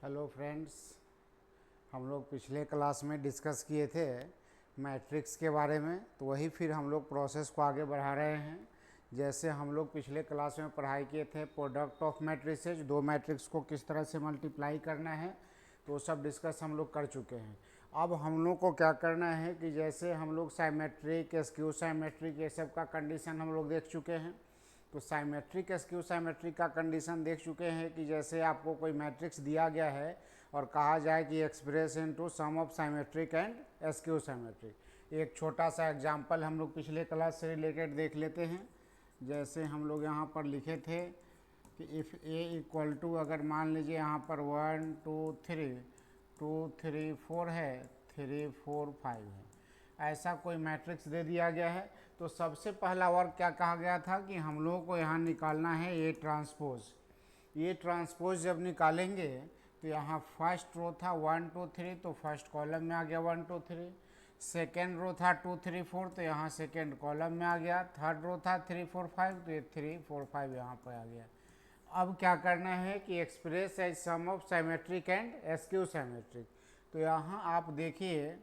Hello friends, हम लोग पिछले क्लास में डिस्कस किए थे मैट्रिक्स के बारे में। तो वही फिर हम लोग प्रोसेस को आगे बढ़ा रहे हैं। जैसे हम लोग पिछले क्लास में पढ़ाई किए थे प्रोडक्ट ऑफ मैट्रिसेज, दो मैट्रिक्स को किस तरह से मल्टीप्लाई करना है, तो वो सब डिस्कस हम लोग कर चुके हैं। अब हम लोग को क्या करना है कि जैसे हम लोग साइमेट्रिक, स्क्यू साइमेट्रिक, ये सब का कंडीशन हम लोग देख चुके हैं। तो साइमेट्रिक, स्क्यू साइमेट्रिक का कंडीशन देख चुके हैं कि जैसे आपको कोई मैट्रिक्स दिया गया है और कहा जाए कि express into sum of symmetric and skew symmetric. एक छोटा सा एग्जांपल हम लोग पिछले क्लास से रिलेटेड देख लेते हैं। जैसे हम लोग यहाँ पर लिखे थे कि इफ़ ए इक्वल टू, अगर मान लीजिए यहाँ पर 1 2 3 2 3 4 है, 3 4 5 है, ऐसा कोई मैट्रिक्स दे दिया गया है। तो सबसे पहला वर्क क्या कहा गया था कि हम लोगों को यहाँ निकालना है ए ट्रांसपोज। ये ट्रांसपोज जब निकालेंगे तो यहाँ फर्स्ट रो था 1 2 3, तो फर्स्ट कॉलम में आ गया 1 2 3। सेकेंड रो था 2 3 4, तो यहाँ सेकेंड कॉलम में आ गया। थर्ड रो था 3 4 5, तो ये 3 4 5 यहाँ पर आ गया। अब क्या करना है कि express as sum of symmetric and skew symmetric. तो यहाँ आप देखिए,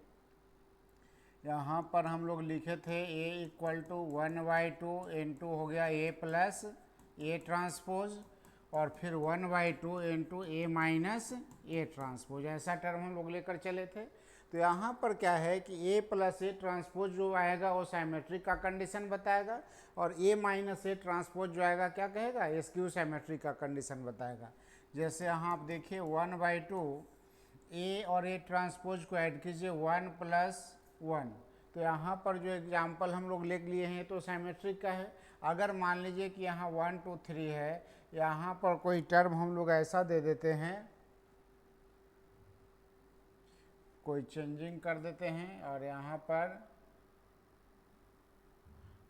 यहाँ पर हम लोग लिखे थे ए इक्वल टू 1/2 इंटू हो गया ए प्लस ए ट्रांसपोज, और फिर 1/2 into A minus A transpose, ऐसा टर्म हम लोग लेकर चले थे। तो यहाँ पर क्या है कि ए प्लस ए ट्रांसपोज जो आएगा वो साइमेट्रिक का कंडीशन बताएगा, और ए माइनस ए ट्रांसपोज जो आएगा क्या कहेगा, स्क्यू साइमेट्रिक का कंडीशन बताएगा। जैसे यहाँ आप देखिए 1/2 ए और ए ट्रांसपोज को ऐड कीजिए 1 + 1, तो यहाँ पर जो एग्जाम्पल हम लोग ले लिए हैं तो साइमेट्रिक का है। अगर मान लीजिए कि यहाँ 1 2 3 है, यहाँ पर कोई टर्म हम लोग ऐसा दे देते हैं, कोई चेंजिंग कर देते हैं, और यहाँ पर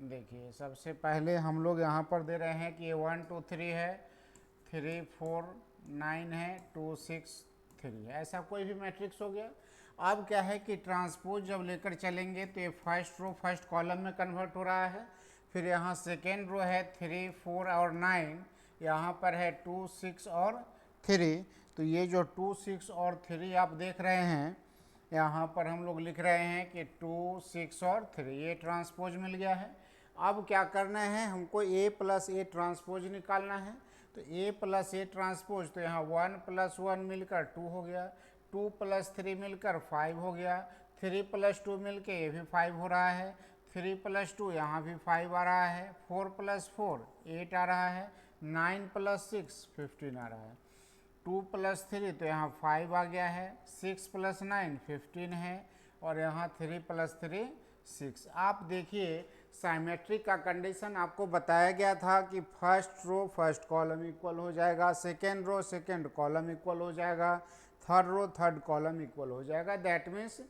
देखिए सबसे पहले हम लोग यहाँ पर दे रहे हैं कि ये 1 2 3 है, 3 4 9 है, 2 6 3 है, ऐसा कोई भी मैट्रिक्स हो गया। अब क्या है कि ट्रांसपोज जब लेकर चलेंगे तो ये फर्स्ट रो फर्स्ट कॉलम में कन्वर्ट हो रहा है। फिर यहाँ सेकेंड रो है 3 4 और 9, यहाँ पर है 2 6 और 3। तो ये जो 2 6 और 3 आप देख रहे हैं, यहाँ पर हम लोग लिख रहे हैं कि 2 6 और 3, ये ट्रांसपोज मिल गया है। अब क्या करना है, हमको ए प्लस ए ट्रांसपोज निकालना है। तो ए प्लस ए ट्रांसपोज, तो यहाँ 1 + 1 मिलकर 2 हो गया, 2 + 3 मिलकर 5 हो गया, 3 + 2 मिलकर ये भी 5 हो रहा है, 3 + 2 यहाँ भी 5 आ रहा है, 4 + 4 8 आ रहा है, 9 + 6 15 आ रहा है, 2 + 3 तो यहाँ 5 आ गया है, 6 + 9 15 है, और यहाँ 3 + 3 6। आप देखिए साइमेट्रिक का कंडीशन आपको बताया गया था कि first row first column equal हो जाएगा, second row second column equal हो जाएगा, third row third column equal हो जाएगा। दैट मीन्स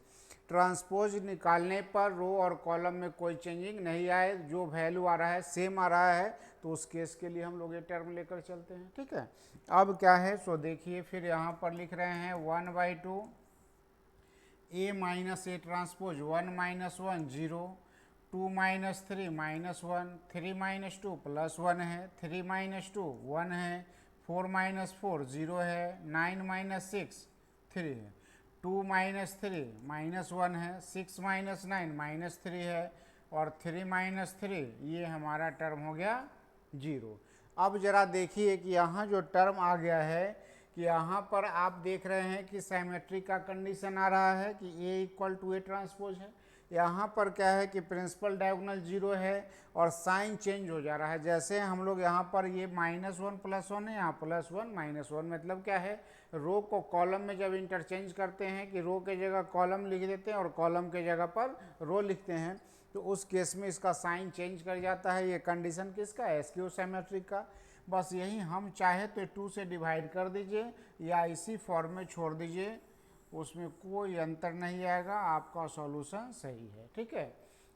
ट्रांसपोज निकालने पर रो और कॉलम में कोई चेंजिंग नहीं आए, जो वैल्यू आ रहा है सेम आ रहा है, तो उस केस के लिए हम लोग ये टर्म लेकर चलते हैं। ठीक है, अब क्या है सो देखिए, फिर यहाँ पर लिख रहे हैं 1/2 ए माइनस ए ट्रांसपोज 1 - 1 0, 2 - 3 -1, 3 - 2 +1 है, 3 - 2 1 है, 4 - 4 0 है, 9 - 6 3 है, 2 - 3 -1 है, 6 - 9 -3 है, और 3 - 3 ये हमारा टर्म हो गया 0। अब ज़रा देखिए कि यहाँ जो टर्म आ गया है कि यहाँ पर आप देख रहे हैं कि साइमेट्रिक का कंडीशन आ रहा है कि ए इक्वल टू ए ट्रांसपोज है। यहाँ पर क्या है कि प्रिंसिपल डायगोनल 0 है और साइन चेंज हो जा रहा है। जैसे हम लोग यहाँ पर ये -1 + 1 है, यहाँ +1 -1, मतलब क्या है, रो को कॉलम में जब इंटरचेंज करते हैं कि रो के जगह कॉलम लिख देते हैं और कॉलम के जगह पर रो लिखते हैं, तो उस केस में इसका साइन चेंज कर जाता है। ये कंडीशन किसका है, स्क्यू साइमेट्रिक का। बस यही हम चाहे तो 2 से डिवाइड कर दीजिए या इसी फॉर्म में छोड़ दीजिए, उसमें कोई अंतर नहीं आएगा, आपका सॉल्यूशन सही है। ठीक है,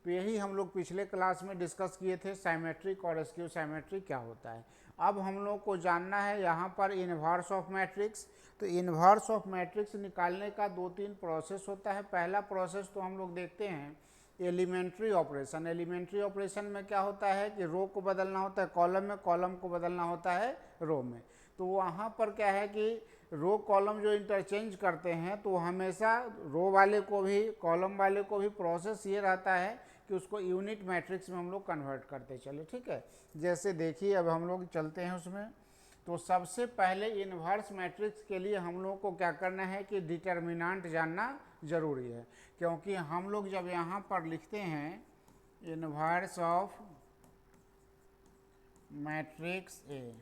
तो यही हम लोग पिछले क्लास में डिस्कस किए थे, साइमेट्रिक और स्क्यू साइमेट्रिक क्या होता है। अब हम लोग को जानना है यहाँ पर इन्वर्स ऑफ मैट्रिक्स। तो इन्वर्स ऑफ मैट्रिक्स निकालने का 2-3 प्रोसेस होता है। पहला प्रोसेस तो हम लोग देखते हैं एलिमेंट्री ऑपरेशन। एलिमेंट्री ऑपरेशन में क्या होता है कि रो को बदलना होता है कॉलम में, कॉलम को बदलना होता है रो में। तो वहाँ पर क्या है कि रो कॉलम जो इंटरचेंज करते हैं तो हमेशा रो वाले को भी कॉलम वाले को भी प्रोसेस ये रहता है कि उसको यूनिट मैट्रिक्स में हम लोग कन्वर्ट करते चले, ठीक है। जैसे देखिए अब हम लोग चलते हैं उसमें, तो सबसे पहले इन्वर्स मैट्रिक्स के लिए हम लोग को क्या करना है कि डिटर्मिनेंट जानना ज़रूरी है, क्योंकि हम लोग जब यहाँ पर लिखते हैं inverse of matrix A,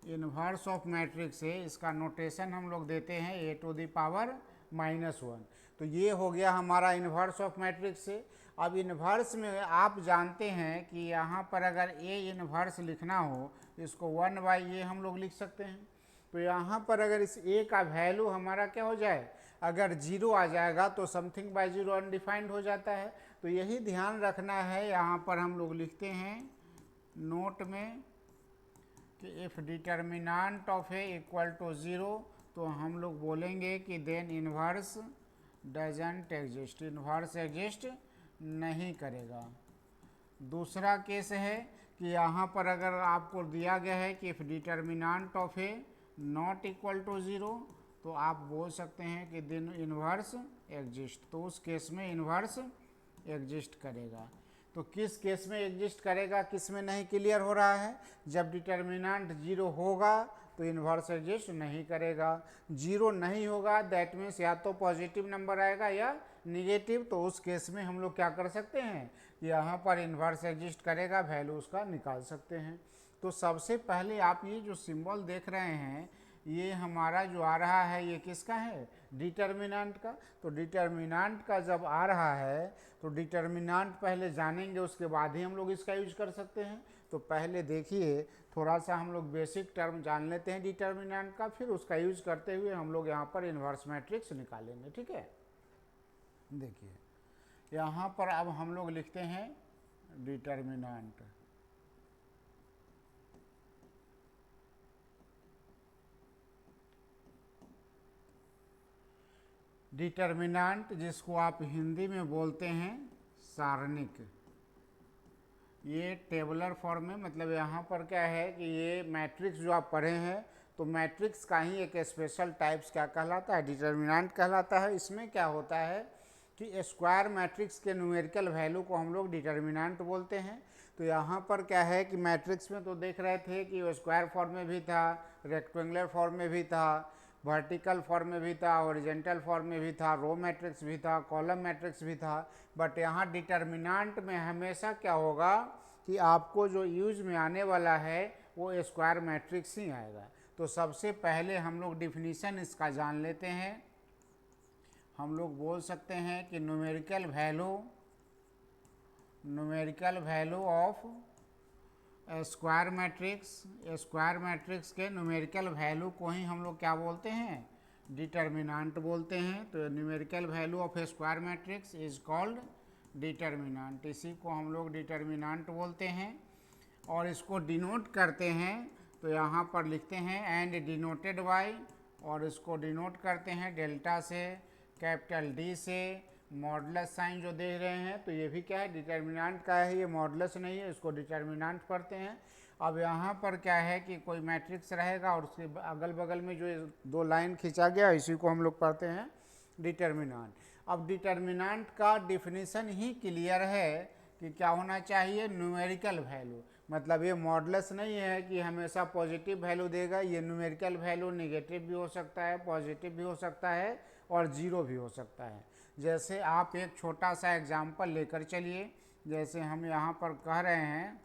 inverse of matrix A, इसका नोटेशन हम लोग देते हैं ए टू द पावर -1। तो ये हो गया हमारा इन्वर्स ऑफ मैट्रिक्स ए। अब इन्वर्स में आप जानते हैं कि यहाँ पर अगर ए इन्वर्स लिखना हो, इसको 1/a हम लोग लिख सकते हैं। तो यहाँ पर अगर इस ए का वैल्यू हमारा क्या हो जाए, अगर 0 आ जाएगा तो समथिंग बाय 0 अनडिफाइंड हो जाता है। तो यही ध्यान रखना है। यहाँ पर हम लोग लिखते हैं नोट में कि if determinant of A equal to 0, तो हम लोग बोलेंगे कि then inverse doesn't exist, inverse exist नहीं करेगा। दूसरा केस है कि यहाँ पर अगर आपको दिया गया है कि if determinant of A not equal to 0, तो आप बोल सकते हैं कि देन इन्वर्स एग्जिस्ट, तो उस केस में इन्वर्स एग्जिस्ट करेगा। तो किस केस में एग्जिस्ट करेगा, किस में नहीं क्लियर हो रहा है। जब डिटर्मिनेंट 0 होगा तो इन्वर्स एग्जिस्ट नहीं करेगा। 0 नहीं होगा दैट मीन्स या तो पॉजिटिव नंबर आएगा या निगेटिव, तो उस केस में हम लोग क्या कर सकते हैं, यहाँ पर इन्वर्स एग्जिस्ट करेगा, वैल्यू उसका निकाल सकते हैं। तो सबसे पहले आप ये जो सिंबल देख रहे हैं, ये हमारा जो आ रहा है ये किसका है, डिटर्मिनेंट का। तो डिटर्मिनेंट का जब आ रहा है तो डिटर्मिनेंट पहले जानेंगे, उसके बाद ही हम लोग इसका यूज कर सकते हैं। तो पहले देखिए थोड़ा सा हम लोग बेसिक टर्म जान लेते हैं डिटर्मिनेंट का, फिर उसका यूज करते हुए हम लोग यहाँ पर इन्वर्स मैट्रिक्स निकालेंगे, ठीक है। देखिए यहाँ पर अब हम लोग लिखते हैं डिटर्मिनेंट, डिटर्मिनेंट जिसको आप हिंदी में बोलते हैं सारणिक, ये टेबुलर फॉर्म में, मतलब यहाँ पर क्या है कि ये मैट्रिक्स जो आप पढ़े हैं, तो मैट्रिक्स का ही एक स्पेशल टाइप्स क्या कहलाता है, डिटर्मिनेंट कहलाता है। इसमें क्या होता है कि स्क्वायर मैट्रिक्स के न्यूमेरिकल वैल्यू को हम लोग डिटर्मिनेंट बोलते हैं। तो यहाँ पर क्या है कि मैट्रिक्स में तो देख रहे थे कि वो स्क्वायर फॉर्म में भी था, रेक्टेंगुलर फॉर्म में भी था, वर्टिकल फॉर्म में भी था, हॉरिजॉन्टल फॉर्म में भी था, रो मैट्रिक्स भी था, कॉलम मैट्रिक्स भी था। बट यहाँ डिटर्मिनेंट में हमेशा क्या होगा कि आपको जो यूज में आने वाला है वो स्क्वायर मैट्रिक्स ही आएगा। तो सबसे पहले हम लोग डिफिनीशन इसका जान लेते हैं। हम लोग बोल सकते हैं कि numerical value of square matrix के न्यूमेरिकल वैल्यू को ही हम लोग क्या बोलते हैं, डिटर्मिनेंट बोलते हैं। तो numerical value of square matrix is called determinant, इसी को हम लोग डिटर्मिनेंट बोलते हैं। और इसको डिनोट करते हैं तो यहाँ पर लिखते हैं एंड डिनोटेड बाय, और इसको डिनोट करते हैं डेल्टा से, कैपिटल डी से, मॉडुलस साइन जो दे रहे हैं, तो ये भी क्या है, डिटर्मिनेंट का है, ये मॉडुलस नहीं है, इसको डिटर्मिनेंट पढ़ते हैं। अब यहाँ पर क्या है कि कोई मैट्रिक्स रहेगा और उसके अगल बगल में जो 2 लाइन खींचा गया इसी को हम लोग पढ़ते हैं डिटर्मिनेंट। अब डिटर्मिनेंट का डिफिनीशन ही क्लियर है कि क्या होना चाहिए, न्यूमेरिकल वैल्यू, मतलब ये मॉडुलस नहीं है कि हमेशा पॉजिटिव वैल्यू देगा, ये न्यूमेरिकल वैल्यू नेगेटिव भी हो सकता है, पॉजिटिव भी हो सकता है और 0 भी हो सकता है। जैसे आप एक छोटा सा एग्जाम्पल लेकर चलिए, जैसे हम यहाँ पर कह रहे हैं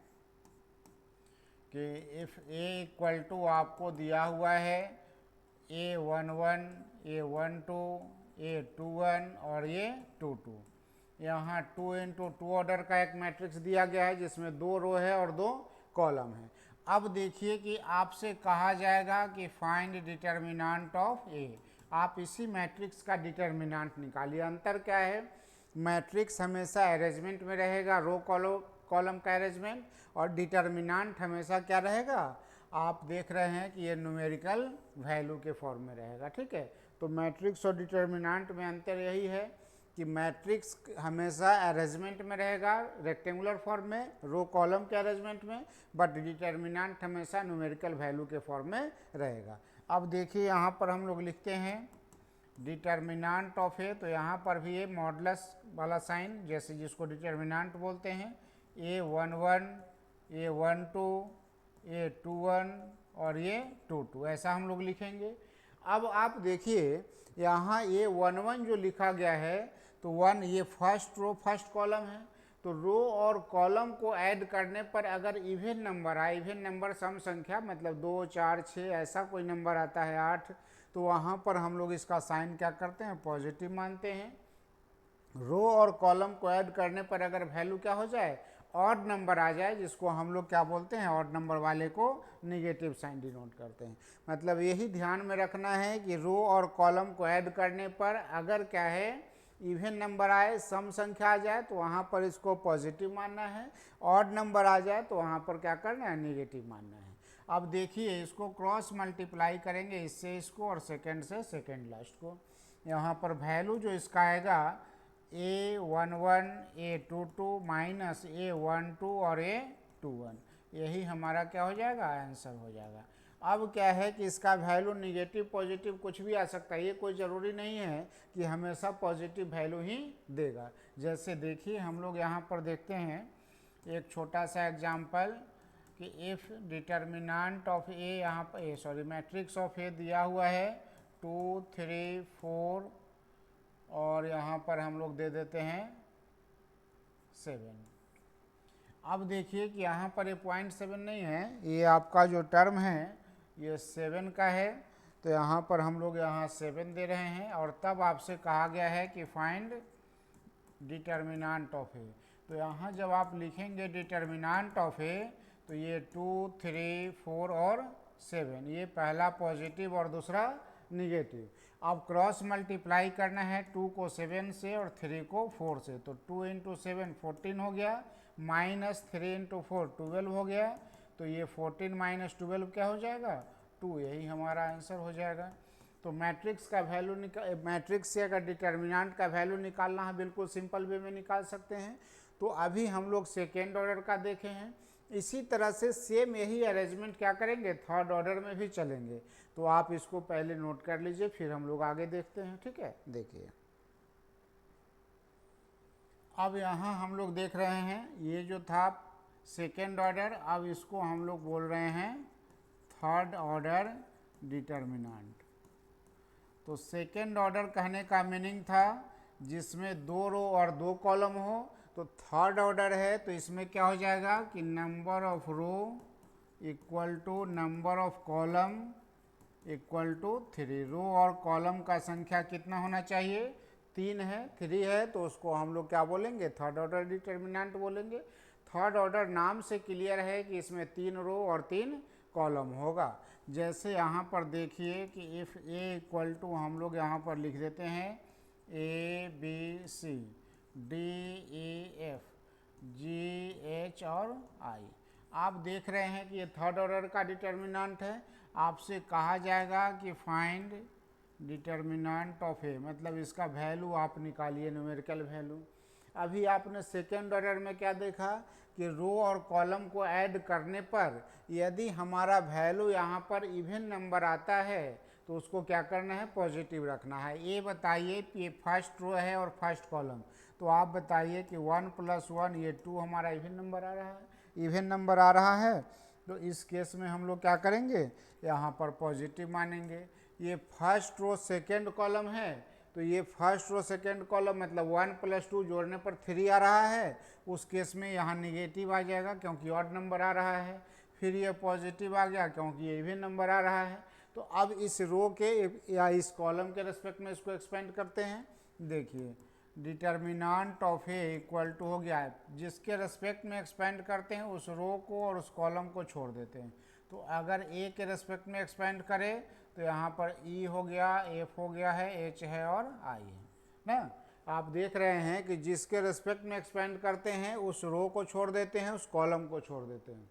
कि इफ़ ए इक्वल टू आपको दिया हुआ है A11, A12, A21 और A22, यहाँ 2 × 2 ऑर्डर का एक मैट्रिक्स दिया गया है जिसमें 2 रो है और 2 कॉलम है। अब देखिए कि आपसे कहा जाएगा कि फाइंड डिटर्मिनेंट ऑफ ए, आप इसी मैट्रिक्स का डिटर्मिनेंट निकालिए। अंतर क्या है, मैट्रिक्स हमेशा अरेंजमेंट में रहेगा, रो कॉलम का अरेंजमेंट, और डिटर्मिनेंट हमेशा क्या रहेगा, आप देख रहे हैं कि ये न्यूमेरिकल वैल्यू के फॉर्म में रहेगा, ठीक है। तो मैट्रिक्स और डिटर्मिनेंट में अंतर यही है कि मैट्रिक्स हमेशा अरेंजमेंट में रहेगा, रेक्टेंगुलर फॉर्म में, रो कॉलम के अरेंजमेंट में, बट डिटर्मिनेंट हमेशा न्यूमेरिकल वैल्यू के फॉर्म में रहेगा। अब देखिए यहाँ पर हम लोग लिखते हैं डिटर्मिनांट ऑफ ए, तो यहाँ पर भी ये मॉडुलस वाला साइन, जैसे जिसको डिटर्मिनांट बोलते हैं, A11, A12, A21 और ये 22, ऐसा हम लोग लिखेंगे। अब आप देखिए यहाँ A11 जो लिखा गया है, तो 1 ये फर्स्ट रो फर्स्ट कॉलम है, तो रो और कॉलम को ऐड करने पर अगर इवन नंबर आए, इवन नंबर सम संख्या मतलब 2, 4, 6 ऐसा कोई नंबर आता है, 8, तो वहाँ पर हम लोग इसका साइन क्या करते हैं, पॉजिटिव मानते हैं। रो और कॉलम को ऐड करने पर अगर वैल्यू क्या हो जाए, ऑड नंबर आ जाए, जिसको हम लोग क्या बोलते हैं, ऑड नंबर वाले को निगेटिव साइन डिनोट करते हैं। मतलब यही ध्यान में रखना है कि रो और कॉलम को ऐड करने पर अगर क्या है, इवन नंबर आए, सम संख्या आ जाए, तो वहाँ पर इसको पॉजिटिव मानना है, ऑड नंबर आ जाए तो वहाँ पर क्या करना है, निगेटिव मानना है। अब देखिए इसको क्रॉस मल्टीप्लाई करेंगे, इससे इसको और सेकेंड से सेकेंड लास्ट को। यहाँ पर वैल्यू जो इसका आएगा A11, A22 माइनस A12 और A21, यही हमारा क्या हो जाएगा, आंसर हो जाएगा। अब क्या है कि इसका वैल्यू निगेटिव पॉजिटिव कुछ भी आ सकता है, ये कोई ज़रूरी नहीं है कि हमेशा पॉजिटिव वैल्यू ही देगा। जैसे देखिए हम लोग यहाँ पर देखते हैं एक छोटा सा एग्जाम्पल कि इफ़ डिटर्मिनांट ऑफ ए, यहाँ पर मैट्रिक्स ऑफ ए दिया हुआ है 2, 3, 4 और यहाँ पर हम लोग दे देते हैं 7। अब देखिए कि यहाँ पर ये 0.7 नहीं है, ये आपका जो टर्म है ये 7 का है, तो यहाँ पर हम लोग यहाँ 7 दे रहे हैं। और तब आपसे कहा गया है कि फाइंड डिटर्मिनांट ऑफ ए, तो यहाँ जब आप लिखेंगे डिटर्मिनांट ऑफ ए, तो ये 2, 3, 4 और 7, ये पहला पॉजिटिव और दूसरा निगेटिव। अब क्रॉस मल्टीप्लाई करना है 2 को 7 से और 3 को 4 से, तो 2 इंटू 7 14 हो गया, माइनस 3 इंटू 4 12 हो गया, तो ये 14 माइनस 12 क्या हो जाएगा, 2, यही हमारा आंसर हो जाएगा। तो मैट्रिक्स का वैल्यू मैट्रिक्स से अगर डिटर्मिनेंट का वैल्यू निकालना है, बिल्कुल सिंपल वे में निकाल सकते हैं। तो अभी हम लोग सेकेंड ऑर्डर का देखे हैं, इसी तरह से सेम यही अरेंजमेंट क्या करेंगे, थर्ड ऑर्डर में भी चलेंगे। तो आप इसको पहले नोट कर लीजिए, फिर हम लोग आगे देखते हैं, ठीक है। देखिए अब यहाँ हम लोग देख रहे हैं, ये जो था सेकेंड ऑर्डर, अब इसको हम लोग बोल रहे हैं थर्ड ऑर्डर डिटर्मिनेंट। तो सेकेंड ऑर्डर कहने का मीनिंग था जिसमें 2 रो और 2 कॉलम हो, तो थर्ड ऑर्डर है, तो इसमें क्या हो जाएगा कि number of row equal to number of column equal to 3। Row और कॉलम का संख्या कितना होना चाहिए, 3 है, 3 है, तो उसको हम लोग क्या बोलेंगे, थर्ड ऑर्डर डिटर्मिनेंट बोलेंगे। थर्ड ऑर्डर नाम से क्लियर है कि इसमें 3 रो और 3 कॉलम होगा। जैसे यहाँ पर देखिए कि इफ़ ए इक्वल टू हम लोग यहाँ पर लिख देते हैं ABC, DEF, GH और I। आप देख रहे हैं कि ये थर्ड ऑर्डर का डिटर्मिनेंट है। आपसे कहा जाएगा कि फाइंड डिटर्मिनेंट ऑफ ए, मतलब इसका वैल्यू आप निकालिए, न्यूमेरिकल वैल्यू। अभी आपने सेकेंड ऑर्डर में क्या देखा कि रो और कॉलम को ऐड करने पर यदि हमारा वैल्यू यहाँ पर इवन नंबर आता है तो उसको क्या करना है, पॉजिटिव रखना है। ये बताइए कि ये फर्स्ट रो है और फर्स्ट कॉलम, तो आप बताइए कि 1 + 1 ये 2 हमारा इवन नंबर आ रहा है, इवन नंबर आ रहा है, तो इस केस में हम लोग क्या करेंगे, यहाँ पर पॉजिटिव मानेंगे। ये फर्स्ट रो सेकेंड कॉलम है, तो ये फर्स्ट रो सेकेंड कॉलम मतलब 1 + 2 जोड़ने पर 3 आ रहा है, उस केस में यहाँ निगेटिव आ जाएगा क्योंकि ऑड नंबर आ रहा है। फिर ये पॉजिटिव आ गया क्योंकि ये इवन नंबर आ रहा है। तो अब इस रो के या इस कॉलम के रेस्पेक्ट में इसको एक्सपेंड करते हैं। देखिए determinant of A equal to हो गया है, जिसके रेस्पेक्ट में एक्सपेंड करते हैं उस रो को और उस कॉलम को छोड़ देते हैं। तो अगर ए के रेस्पेक्ट में एक्सपेंड करें तो यहाँ पर ई हो गया, एफ हो गया है, एच है और आई है ना। आप देख रहे हैं कि जिसके रेस्पेक्ट में एक्सपेंड करते हैं उस रो को छोड़ देते हैं, उस कॉलम को छोड़ देते हैं।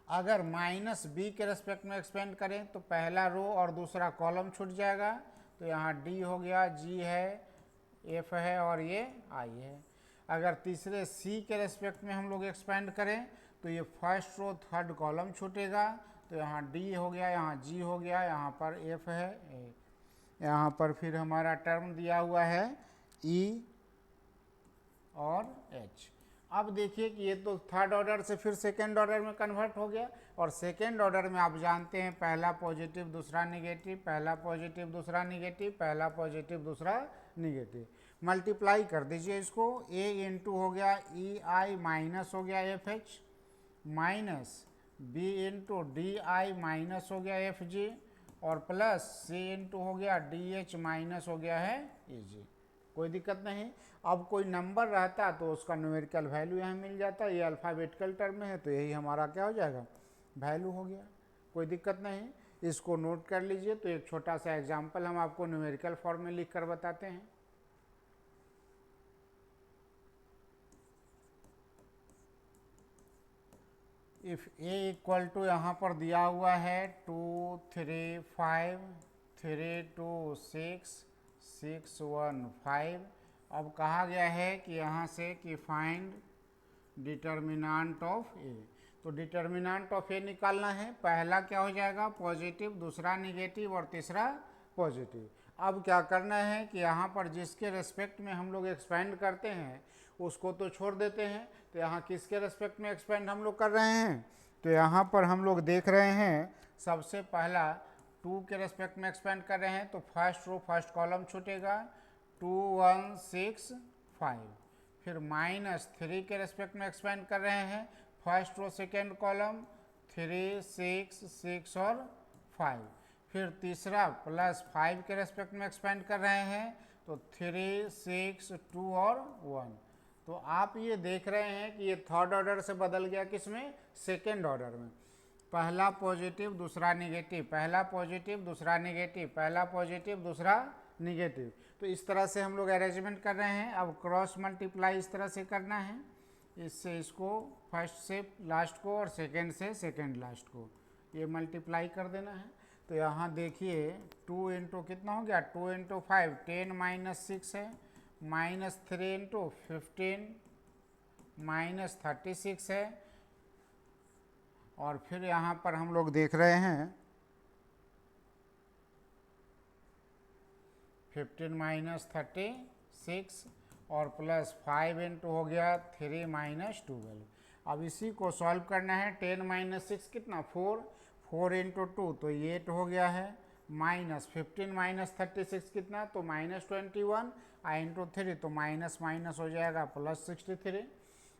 अगर -b के रेस्पेक्ट में एक्सपेंड करें तो पहला रो और दूसरा कॉलम छूट जाएगा, तो यहाँ डी हो गया, जी है, एफ है और ये आई है। अगर तीसरे सी के रेस्पेक्ट में हम लोग एक्सपेंड करें तो ये फर्स्ट रो थर्ड कॉलम छूटेगा, तो यहाँ डी हो गया, यहाँ जी हो गया, यहाँ पर एफ है, यहाँ पर फिर हमारा टर्म दिया हुआ है ई और एच। अब देखिए कि ये तो थर्ड ऑर्डर से फिर सेकेंड ऑर्डर में कन्वर्ट हो गया, और सेकेंड ऑर्डर में आप जानते हैं पहला पॉजिटिव दूसरा निगेटिव, पहला पॉजिटिव दूसरा निगेटिव, पहला पॉजिटिव दूसरा निगेटिव। मल्टीप्लाई कर दीजिए इसको, ए इंटू हो गया ई आई माइनस हो गया F H, minus B into D I minus हो गया एफ जी, और प्लस सी इंटू हो गया डी एच माइनस हो गया है ई जी। कोई दिक्कत नहीं। अब कोई नंबर रहता तो उसका न्यूमेरिकल वैल्यू यहाँ मिल जाता, ये अल्फ़ाबेटिकल टर्म में है तो यही हमारा क्या हो जाएगा, वैल्यू हो गया। कोई दिक्कत नहीं, इसको नोट कर लीजिए। तो एक छोटा सा एग्जांपल हम आपको न्यूमेरिकल फॉर्म में लिख कर बताते हैं। इफ़ ए इक्वल टू यहाँ पर दिया हुआ है 2 3 5 3 2 6 6 1 5। अब कहा गया है कि यहाँ से कि फाइंड डिटर्मिनेंट ऑफ ए। तो डिटर्मिनेंट ऑफ ए निकालना है। पहला क्या हो जाएगा, पॉजिटिव, दूसरा निगेटिव और तीसरा पॉजिटिव। अब क्या करना है कि यहाँ पर जिसके रेस्पेक्ट में हम लोग एक्सपेंड करते हैं उसको तो छोड़ देते हैं। तो यहाँ किसके रेस्पेक्ट में एक्सपेंड हम लोग कर रहे हैं, तो यहाँ पर हम लोग देख रहे हैं सबसे पहला 2 के रेस्पेक्ट में एक्सपेंड कर रहे हैं, तो फर्स्ट रो फर्स्ट कॉलम छूटेगा, 2 1 6 5। फिर माइनस 3 के रेस्पेक्ट में एक्सपेंड कर रहे हैं, फर्स्ट रो सेकेंड कॉलम, 3 6 6 और 5। फिर तीसरा प्लस 5 के रेस्पेक्ट में एक्सपेंड कर रहे हैं, तो 3 6 2 और 1। तो आप ये देख रहे हैं कि ये थर्ड ऑर्डर से बदल गया, किसमें, सेकेंड ऑर्डर में। पहला पॉजिटिव दूसरा निगेटिव, पहला पॉजिटिव दूसरा निगेटिव, पहला पॉजिटिव दूसरा निगेटिव। तो इस तरह से हम लोग अरेंजमेंट कर रहे हैं। अब क्रॉस मल्टीप्लाई इस तरह से करना है, इससे इसको फर्स्ट से लास्ट को और सेकेंड से सेकेंड लास्ट को ये मल्टीप्लाई कर देना है। तो यहाँ देखिए 2 इंटू कितना हो गया, 2 इंटू 5 10 माइनस 6 है, माइनस 3 इंटू 15 माइनस 36 है, और फिर यहाँ पर हम लोग देख रहे हैं 15 माइनस 36 और प्लस 5 इंटू हो गया 3 माइनस 12। अब इसी को सॉल्व करना है। 10 माइनस 6 कितना, 4, 4 इंटू 2 तो 8 हो गया है, माइनस 15 माइनस 36 कितना, तो माइनस 21, इंटू 3 तो माइनस माइनस हो जाएगा प्लस 63।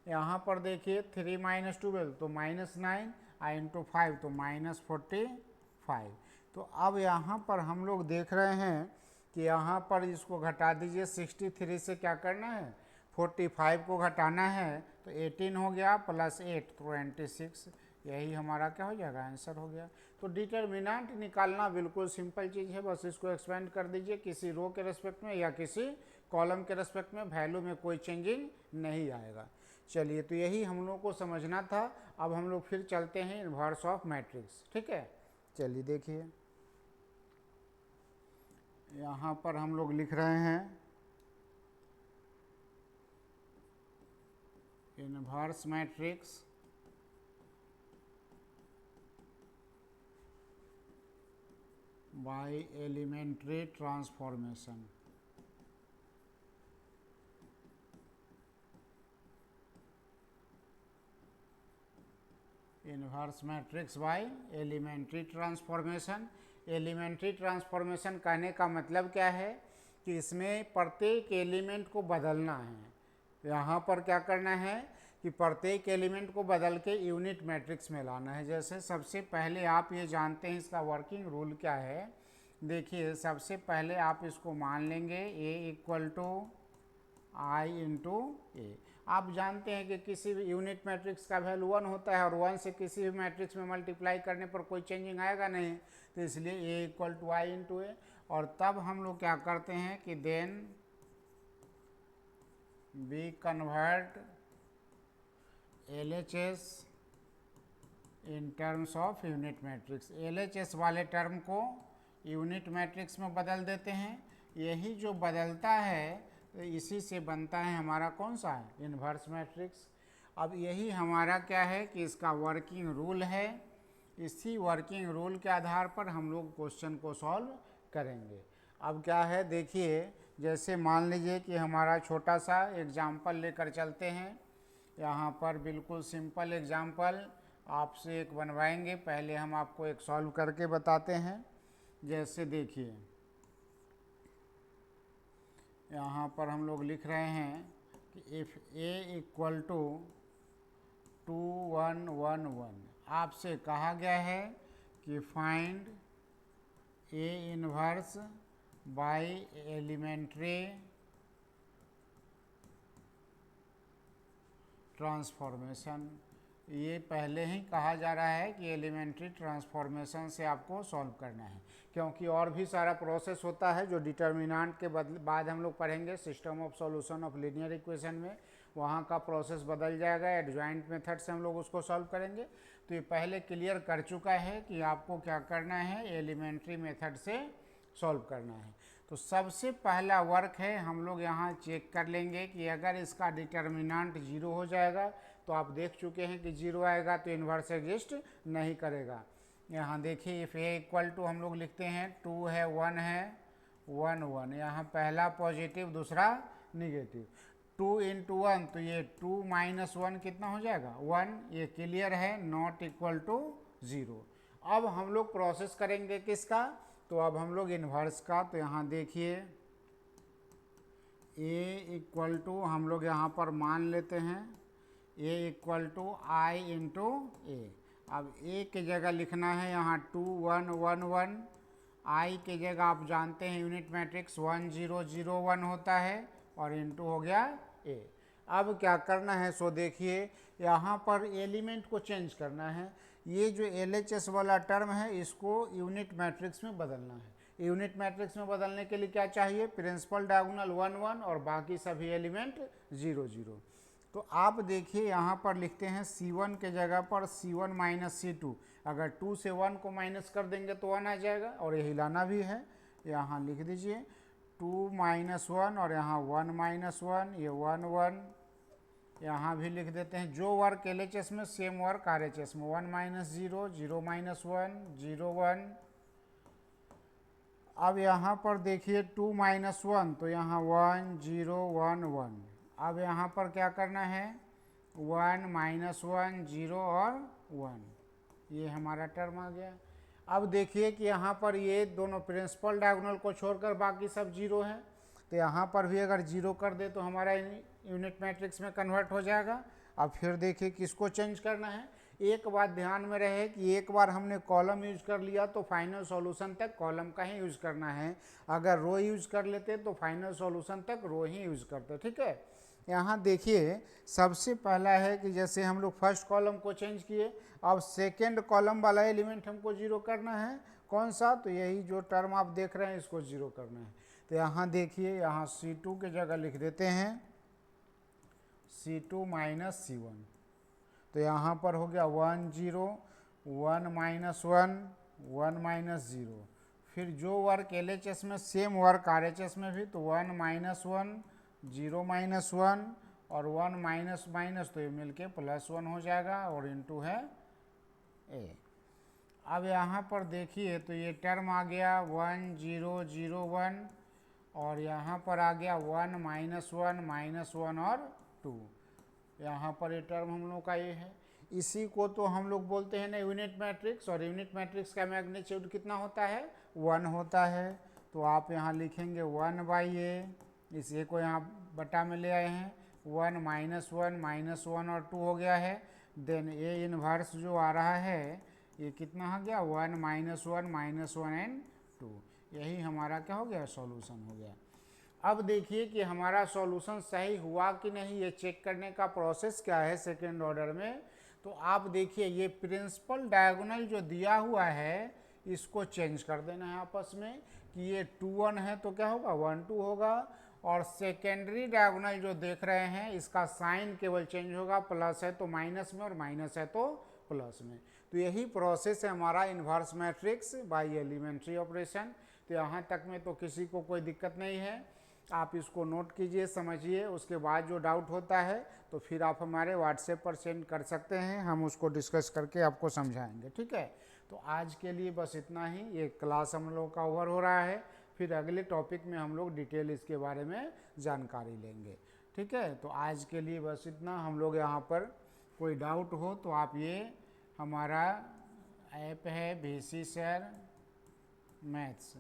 यहाँ पर देखिए 3 माइनस 12 तो माइनस 9, इंटू 5 तो माइनस 45। तो अब यहाँ पर हम लोग देख रहे हैं कि यहाँ पर इसको घटा दीजिए, 63 से क्या करना है, 45 को घटाना है, तो 18 हो गया प्लस 8 तो 26। यही हमारा क्या हो जाएगा, आंसर हो गया। तो डिटर्मिनेंट निकालना बिल्कुल सिंपल चीज़ है, बस इसको एक्सपेंड कर दीजिए किसी रो के रेस्पेक्ट में या किसी कॉलम के रेस्पेक्ट में, वैल्यू में कोई चेंजिंग नहीं आएगा। चलिए, तो यही हम लोग को समझना था। अब हम लोग फिर चलते हैं इन्वर्स ऑफ मैट्रिक्स, ठीक है। चलिए देखिए, यहाँ पर हम लोग लिख रहे हैं inverse matrix by elementary transformation. Inverse matrix by elementary transformation. Elementary transformation कहने का मतलब क्या है कि इसमें प्रत्येक एलिमेंट को बदलना है। यहाँ पर क्या करना है कि प्रत्येक एलिमेंट को बदल के यूनिट मैट्रिक्स में लाना है। जैसे सबसे पहले आप ये जानते हैं इसका वर्किंग रूल क्या है। देखिए, सबसे पहले आप इसको मान लेंगे ए इक्वल टू आई इंटू ए। आप जानते हैं कि किसी भी यूनिट मैट्रिक्स का वैल्यू 1 होता है और 1 से किसी भी मैट्रिक्स में मल्टीप्लाई करने पर कोई चेंजिंग आएगा नहीं, तो इसलिए A equal to I into A. और तब हम लोग क्या करते हैं कि then be convert LHS in terms of unit matrix. LHS वाले टर्म को यूनिट मैट्रिक्स में बदल देते हैं। यही जो बदलता है तो इसी से बनता है हमारा कौन सा है, इन्वर्स मैट्रिक्स। अब यही हमारा क्या है कि इसका वर्किंग रूल है। इसी वर्किंग रूल के आधार पर हम लोग क्वेश्चन को सॉल्व करेंगे। अब क्या है देखिए, जैसे मान लीजिए कि हमारा छोटा सा एग्जाम्पल लेकर चलते हैं। यहाँ पर बिल्कुल सिंपल एग्जाम्पल आपसे एक बनवाएंगे। पहले हम आपको एक सॉल्व करके बताते हैं। जैसे देखिए, यहाँ पर हम लोग लिख रहे हैं कि इफ़ ए इक्वल टू 2111, आपसे कहा गया है कि find A inverse by elementary transformation. ये पहले ही कहा जा रहा है कि एलिमेंट्री ट्रांसफॉर्मेशन से आपको सॉल्व करना है, क्योंकि और भी सारा प्रोसेस होता है जो डिटर्मिनेंट के बाद हम लोग पढ़ेंगे system of solution of linear equation में, वहाँ का प्रोसेस बदल जाएगा। एडजॉइंट मेथड से हम लोग उसको सॉल्व करेंगे। तो ये पहले क्लियर कर चुका है कि आपको क्या करना है, एलिमेंट्री मेथड से सॉल्व करना है। तो सबसे पहला वर्क है, हम लोग यहाँ चेक कर लेंगे कि अगर इसका डिटर्मिनेंट 0 हो जाएगा, तो आप देख चुके हैं कि 0 आएगा तो इन्वर्स एग्जिस्ट नहीं करेगा। यहाँ देखिए, इफ़ ए इक्वल टू हम लोग लिखते हैं 2 है 1 है 1 1, यहाँ पहला पॉजिटिव दूसरा निगेटिव। 2 इंटू 1 तो ये 2 माइनस 1 कितना हो जाएगा 1, ये क्लियर है, नॉट इक्वल टू 0। अब हम लोग प्रोसेस करेंगे किसका, तो अब हम लोग इन्वर्स का। तो यहाँ देखिए a इक्वल टू हम लोग यहाँ पर मान लेते हैं a equal to I into a. अब a की जगह लिखना है यहाँ 2 1 1 1, i की जगह आप जानते हैं यूनिट मैट्रिक्स 1 0 0 1 होता है, और इंटू हो गया a। अब क्या करना है, सो देखिए यहाँ पर एलिमेंट को चेंज करना है। ये जो LHS वाला टर्म है इसको यूनिट मैट्रिक्स में बदलना है। यूनिट मैट्रिक्स में बदलने के लिए क्या चाहिए, प्रिंसिपल डायगोनल 1 1 और बाकी सभी एलिमेंट 0 0। तो आप देखिए यहाँ पर लिखते हैं C1 के जगह पर C1 माइनस C2। अगर 2 से 1 को माइनस कर देंगे तो 1 आ जाएगा, और ये हिलाना भी है। यहाँ लिख दीजिए 2 माइनस 1 और यहाँ 1 माइनस 1, ये 1 1। यहाँ भी लिख देते हैं जो वर्क LHS में सेम वर्क RHS में, 1 माइनस 0 0 माइनस 1 0 1। अब यहाँ पर देखिए 2 माइनस 1 तो यहाँ 1 0 1 1। अब यहाँ पर क्या करना है, 1 माइनस 1 0 और 1, ये हमारा टर्म आ गया। अब देखिए कि यहाँ पर ये दोनों प्रिंसिपल डायगोनल को छोड़कर बाकी सब 0 है, तो यहाँ पर भी अगर 0 कर दे तो हमारा यूनिट मैट्रिक्स में कन्वर्ट हो जाएगा। अब फिर देखिए किसको चेंज करना है। एक बात ध्यान में रहे कि एक बार हमने कॉलम यूज कर लिया तो फाइनल सॉल्यूशन तक कॉलम का ही यूज करना है। अगर रो यूज कर लेते तो फाइनल सॉल्यूशन तक रो ही यूज करते, ठीक है। यहाँ देखिए सबसे पहला है कि जैसे हम लोग फर्स्ट कॉलम को चेंज किए, अब सेकेंड कॉलम वाला एलिमेंट हमको 0 करना है। कौन सा, तो यही जो टर्म आप देख रहे हैं इसको 0 करना है। तो यहाँ देखिए यहाँ C2 की जगह लिख देते हैं C2 माइनस C1। तो यहाँ पर हो गया 1 0 1 माइनस 1 1 माइनस 0। फिर जो वर्क LHS में सेम वर्क RHS में भी, तो 1 माइनस 1 0 माइनस 1 और 1 माइनस माइनस, तो ये मिलके प्लस 1 हो जाएगा, और इंटू है a। अब यहाँ पर देखिए तो ये टर्म आ गया 1 0 0 1, और यहाँ पर आ गया 1 माइनस 1 और 2। यहाँ पर ये टर्म हम लोग का ये है। इसी को तो हम लोग बोलते हैं ना यूनिट मैट्रिक्स, और यूनिट मैट्रिक्स का मैग्नीट्यूड कितना होता है, 1 होता है। तो आप यहाँ लिखेंगे 1 बाई ए, इस ए को यहाँ बटा में ले आए हैं, 1 माइनस 1 और 2 हो गया है। देन ए इनवर्स जो आ रहा है ये कितना हो गया, 1 माइनस 1 एंड 2। यही हमारा क्या हो गया, सॉल्यूशन हो गया। अब देखिए कि हमारा सॉल्यूशन सही हुआ कि नहीं, ये चेक करने का प्रोसेस क्या है सेकेंड ऑर्डर में। तो आप देखिए ये प्रिंसिपल डायगोनल जो दिया हुआ है इसको चेंज कर देना है आपस में, कि ये 2 1 है तो क्या होगा 1 2 होगा, और सेकेंडरी डायगोनल जो देख रहे हैं इसका साइन केवल चेंज होगा, प्लस है तो माइनस में और माइनस है तो प्लस में। तो यही प्रोसेस है हमारा inverse matrix by elementary operation. तो यहाँ तक में तो किसी को कोई दिक्कत नहीं है। आप इसको नोट कीजिए, समझिए, उसके बाद जो डाउट होता है तो फिर आप हमारे व्हाट्सएप पर सेंड कर सकते हैं, हम उसको डिस्कस करके आपको समझाएंगे, ठीक है। तो आज के लिए बस इतना ही, ये क्लास हम लोग का ओवर हो रहा है, फिर अगले टॉपिक में हम लोग डिटेल इसके बारे में जानकारी लेंगे, ठीक है। तो आज के लिए बस इतना, हम लोग यहाँ पर कोई डाउट हो तो आप ये हमारा ऐप है VC सर मैथ्स,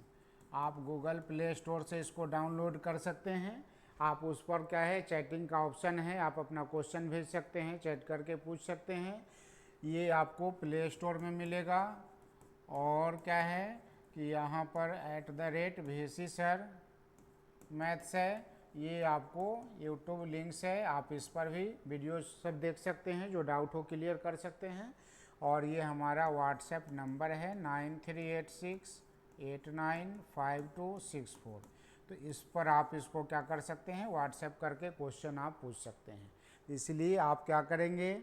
आप गूगल प्ले स्टोर से इसको डाउनलोड कर सकते हैं। आप उस पर क्या है, चैटिंग का ऑप्शन है, आप अपना क्वेश्चन भेज सकते हैं, चैट करके पूछ सकते हैं। ये आपको प्ले स्टोर में मिलेगा। और क्या है कि यहाँ पर @VC सर मैथ्स है, ये आपको यूट्यूब लिंक्स है, आप इस पर भी वीडियो सब देख सकते हैं, जो डाउट हो क्लियर कर सकते हैं। और ये हमारा व्हाट्सएप नंबर है 9386895264। तो इस पर आप इसको क्या कर सकते हैं, व्हाट्सएप करके क्वेश्चन आप पूछ सकते हैं। इसलिए आप क्या करेंगे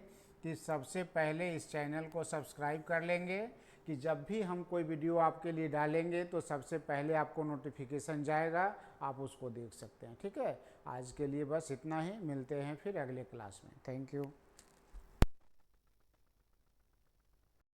कि सबसे पहले इस चैनल को सब्सक्राइब कर लेंगे, कि जब भी हम कोई वीडियो आपके लिए डालेंगे तो सबसे पहले आपको नोटिफिकेशन जाएगा, आप उसको देख सकते हैं, ठीक है। आज के लिए बस इतना ही, मिलते हैं फिर अगले क्लास में। Thank you.